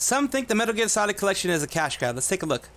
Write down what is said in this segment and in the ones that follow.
Some think the Metal Gear Solid collection is a cash grab. Let's take a look.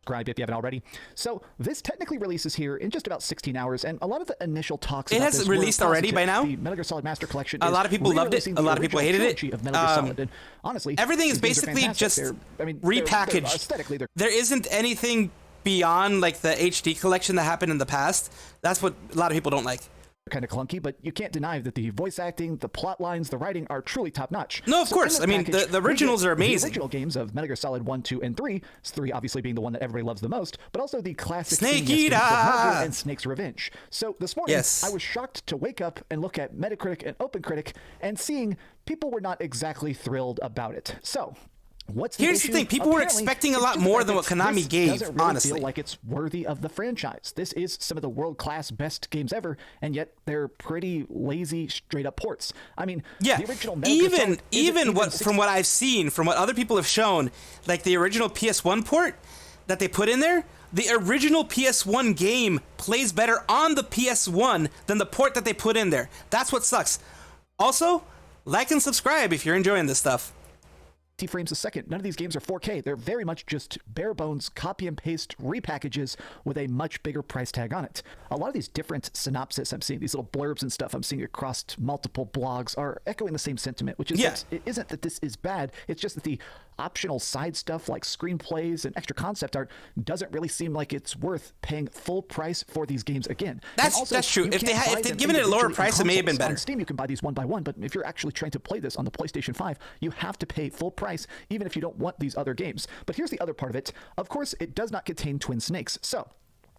Subscribe if you haven't already. So this technically releases here in just about 16 hours, and a lot of the initial talks. It has released already by now. The Metal Gear Solid Master Collection. A lot of people loved it. A lot of people hated it. Of Metal Gear Solid. And honestly, everything is basically just repackaged. Aesthetically, there isn't anything beyond like the HD collection that happened in the past. That's what a lot of people don't like. Kind of clunky, but you can't deny that the voice acting, the plot lines, the writing are truly top notch. No, of course. I mean, the originals are amazing. The original games of Metal Gear Solid 1, 2, and 3, 3 obviously being the one that everybody loves the most, but also the classic Snake Eater and Snake's Revenge. So this morning, yes, I was shocked to wake up and look at Metacritic and OpenCritic and seeing people were not exactly thrilled about it. So here's the thing, people were expecting a lot more than what Konami gave, doesn't really honestly. Feel like it's worthy of the franchise. This is some of the world-class best games ever, and yet they're pretty lazy, straight-up ports. I mean, yeah, the original even from what I've seen, from what other people have shown, like the original PS1 port that they put in there, the original PS1 game plays better on the PS1 than the port that they put in there. That's what sucks. Also, like and subscribe if you're enjoying this stuff. Frames a second. None of these games are 4K. They're very much just bare bones copy and paste repackages with a much bigger price tag on it. A lot of these different synopsis I'm seeing, these little blurbs and stuff I'm seeing across multiple blogs are echoing the same sentiment, which is that it isn't that this is bad, it's just that the optional side stuff like screenplays and extra concept art doesn't really seem like it's worth paying full price for these games again. That's true. If they'd given it a lower price, it may have been better. On Steam, you can buy these one by one, but if you're actually trying to play this on the PlayStation 5, you have to pay full price, even if you don't want these other games. But here's the other part of it. Of course, it does not contain Twin Snakes. So,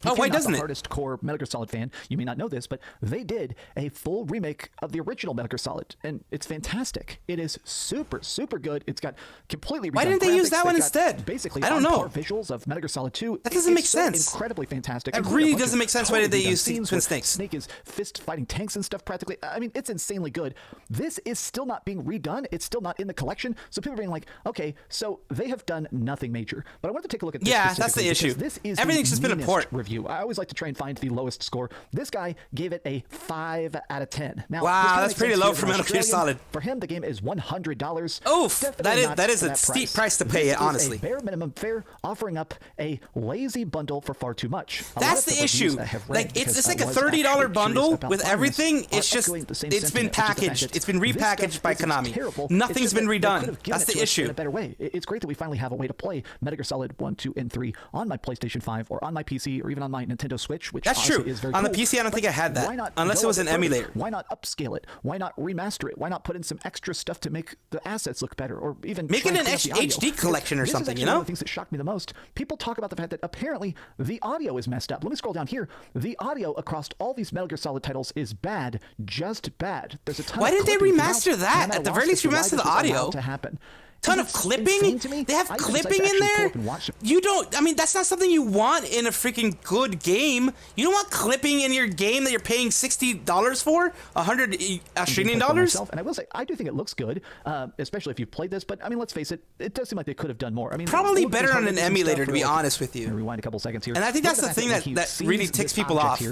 why doesn't it? Hardest core Metal Gear Solid fan, you may not know this, but they did a full remake of the original Metal Gear Solid, and it's fantastic. It is super, super good. It's got completely redone Why didn't they use that one instead? Basically, I don't know. Visuals of Metal Gear Solid 2. That doesn't make sense. Incredibly fantastic. It really doesn't make sense. Why did they use Twin Snakes? Snake is fist fighting tanks and stuff practically. I mean, it's insanely good. This is still not being redone. It's still not in the collection. So people are being like, okay, so they have done nothing major. But I want to take a look at this. Yeah, that's the issue. This is everything's just been a port review. I always like to try and find the lowest score. This guy gave it a 5 out of 10. Now, wow, that's pretty low for Metal Gear Solid. For him, the game is $100. Oof, that is a steep price to pay, honestly. A bare minimum fare, offering up a lazy bundle for far too much. That's the issue. Like it's like a $30 bundle with everything. It's just it's been packaged. It's been repackaged by Konami. Nothing's been redone. That's the issue. In a better way. It's great that we finally have a way to play Metal Gear Solid 1, 2, and 3 on my PlayStation 5 or on my PC or even on my Nintendo Switch. Which that's true. Is very on cool. the PC, I don't think I had that, unless it was an emulator. Why not upscale it? Why not remaster it? Why not put in some extra stuff to make the assets look better, or even make it an HD collection or something? You know, one of the things that shocked me the most. People talk about the fact that apparently the audio is messed up. Let me scroll down here. The audio across all these Metal Gear Solid titles is bad, just bad. There's a ton. Why didn't they remaster that? At the very least, remaster the audio. To happen. Ton of clipping. They have clipping in there. You don't. I mean, that's not something you want in a freaking good game. You don't want clipping in your game that you're paying $60 for, $100 Australian dollars. And I will say, I do think it looks good, especially if you've played this. But I mean, let's face it, it does seem like they could have done more. I mean, probably better on an emulator, to be honest with you. Rewind a couple seconds here. And I think that's the thing that really ticks people off.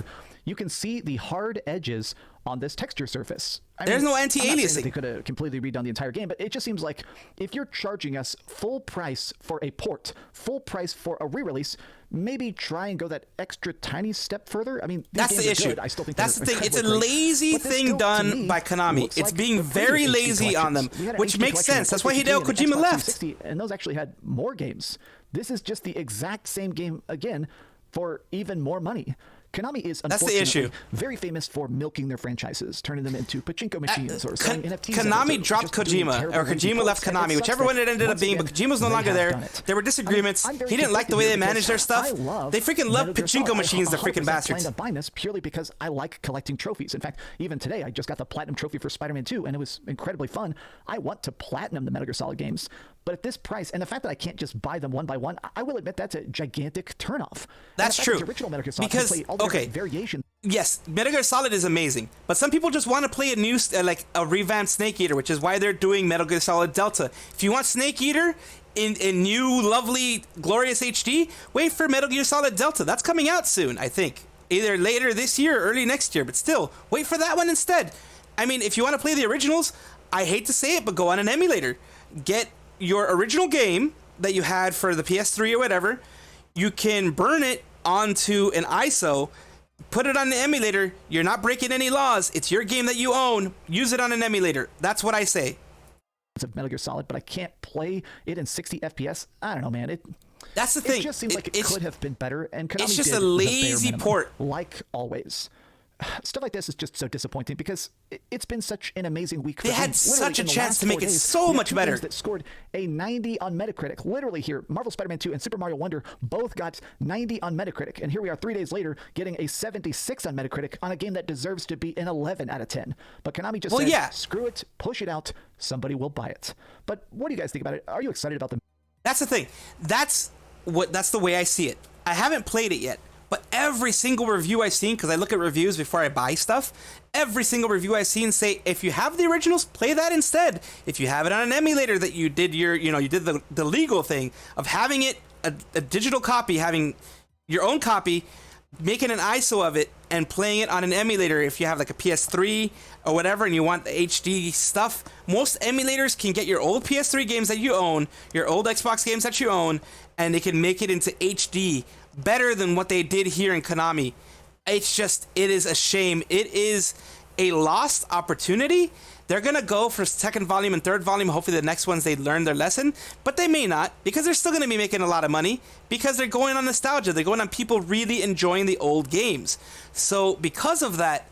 You can see the hard edges on this texture surface. There's no anti-aliasing. They could have completely redone the entire game, but it just seems like if you're charging us full price for a port, full price for a re-release, maybe try and go that extra tiny step further. I mean, that's the issue. I still think that's the thing. It's a lazy thing done by Konami. It's being very lazy on them, which makes sense. That's why Hideo Kojima left. And those actually had more games. This is just the exact same game again for even more money. Konami is unfortunately very famous for milking their franchises, turning them into pachinko machines or selling NFTs. Konami dropped Kojima, or Kojima left Konami, whichever one it ended up being, but Kojima's no longer there. There were disagreements. He didn't like the way they managed their stuff. They freaking love pachinko machines, the freaking bastards. I'm buying this purely because I like collecting trophies. In fact, even today, I just got the Platinum Trophy for Spider-Man 2, and it was incredibly fun. I want to platinum the Metal Gear Solid games, but at this price, and the fact that I can't just buy them one by one, I will admit that's a gigantic turnoff. That's true. Original Metal Gear Solid, because, variation. Yes, Metal Gear Solid is amazing, but some people just want to play a new, like a revamped Snake Eater, which is why they're doing Metal Gear Solid Delta. If you want Snake Eater in new, lovely, glorious HD, wait for Metal Gear Solid Delta. That's coming out soon, I think. Either later this year or early next year, but still, wait for that one instead. I mean, if you want to play the originals, I hate to say it, but go on an emulator. Get your original game that you had for the PS3 or whatever, you can burn it onto an ISO, put it on the emulator. You're not breaking any laws. It's your game that you own. Use it on an emulator. That's what I say. Of Metal Gear Solid, but I can't play it in 60 FPS. I don't know, man. That's the thing. It just seems like it could have been better, and Konami it's just did a lazy port, like always. Stuff like this is just so disappointing because it's been such an amazing week. They had such a chance to make it so much better. That scored a 90 on Metacritic. Literally here, Marvel Spider-Man 2 and Super Mario Wonder both got 90 on Metacritic, and here we are 3 days later getting a 76 on Metacritic on a game that deserves to be an 11 out of 10. But Konami just said, screw it, push it out, somebody will buy it. But what do you guys think about it? Are you excited about them? That's the thing. That's the way I see it. I haven't played it yet. But every single review I've seen, because I look at reviews before I buy stuff, every single review I've seen say, if you have the originals, play that instead. If you have it on an emulator that you did you did the legal thing of having it, a digital copy, having your own copy, making an ISO of it, and playing it on an emulator. If you have like a PS3 or whatever and you want the HD stuff, most emulators can get your old PS3 games that you own, your old Xbox games that you own, and they can make it into HD better than what they did here in Konami. It is a shame. It is a lost opportunity. They're going to go for second volume and third volume. Hopefully the next ones they learn their lesson, but they may not, because they're still going to be making a lot of money because they're going on nostalgia. They're going on people really enjoying the old games. So because of that,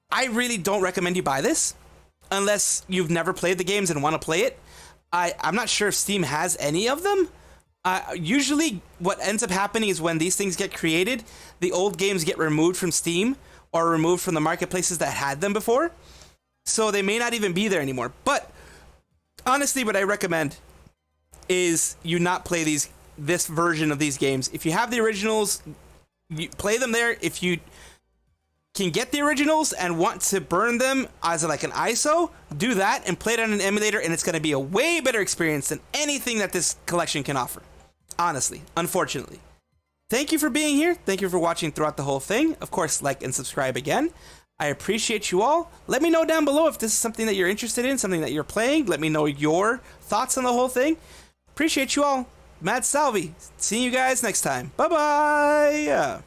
I really don't recommend you buy this unless you've never played the games and want to play it. I'm not sure if Steam has any of them. Usually what ends up happening is when these things get created, the old games get removed from Steam or removed from the marketplaces that had them before. So they may not even be there anymore. But honestly, what I recommend is you not play this version of these games. If you have the originals, you play them there. If you can get the originals and want to burn them as like an ISO, do that and play it on an emulator, and it's going to be a way better experience than anything that this collection can offer. Honestly, unfortunately. Thank you for being here. Thank you for watching throughout the whole thing. Of course, like and subscribe again. I appreciate you all. Let me know down below if this is something that you're interested in, something that you're playing. Let me know your thoughts on the whole thing. Appreciate you all. Mad Salvi. See you guys next time. Bye-bye.